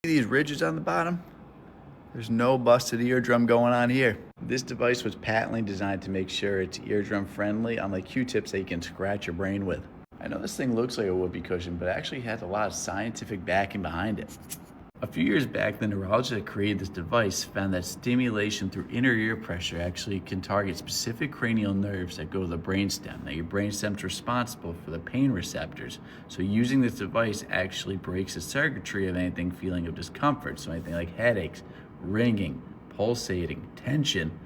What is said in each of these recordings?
See these ridges on the bottom? There's no busted eardrum going on here. This device was patently designed to make sure it's eardrum friendly, unlike Q-tips that you can scratch your brain with. I know this thing looks like a whoopee cushion, but it actually has a lot of scientific backing behind it. A few years back, the neurologist that created this device found that stimulation through inner ear pressure actually can target specific cranial nerves that go to the brainstem. Now, your brainstem's responsible for the pain receptors. So using this device actually breaks the circuitry of anything feeling of discomfort. So anything like headaches, ringing, pulsating, tension,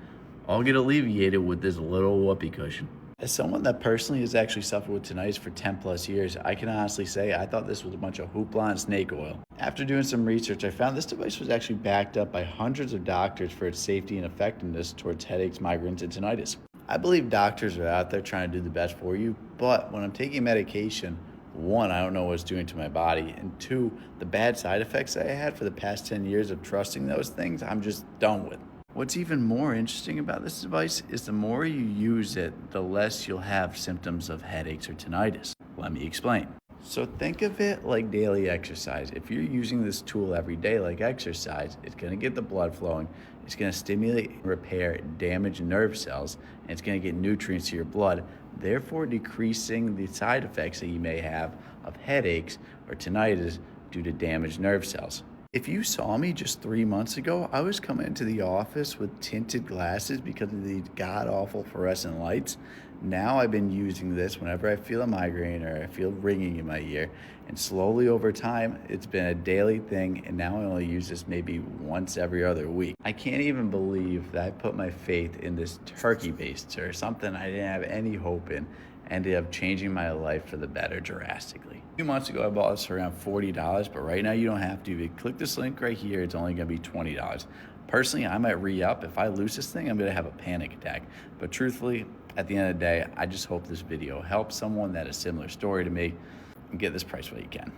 all get alleviated with this little whoopee cushion. As someone that personally has actually suffered with tinnitus for 10 plus years, I can honestly say I thought this was a bunch of hoopla and snake oil. After doing some research, I found this device was actually backed up by hundreds of doctors for its safety and effectiveness towards headaches, migraines, and tinnitus. I believe doctors are out there trying to do the best for you, but when I'm taking medication, one, I don't know what it's doing to my body, and two, the bad side effects that I had for the past 10 years of trusting those things, I'm just done with. What's even more interesting about this device is the more you use it, the less you'll have symptoms of headaches or tinnitus. Let me explain. So think of it like daily exercise. If you're using this tool every day like exercise, it's going to get the blood flowing, it's going to stimulate and repair damaged nerve cells, and it's going to get nutrients to your blood, therefore decreasing the side effects that you may have of headaches or tinnitus due to damaged nerve cells. If you saw me just 3 months ago, I was coming into the office with tinted glasses because of the god-awful fluorescent lights. Now I've been using this whenever I feel a migraine or I feel ringing in my ear. And slowly over time, it's been a daily thing, and now I only use this maybe once every other week. I can't even believe that I put my faith in this turkey baster, or something I didn't have any hope in, ended up changing my life for the better drastically. A few months ago, I bought this for around $40, but right now you don't have to. If you click this link right here, it's only gonna be $20. Personally, I might re-up. If I lose this thing, I'm gonna have a panic attack. But truthfully, at the end of the day, I just hope this video helps someone that has a similar story to me, and get this price while you can.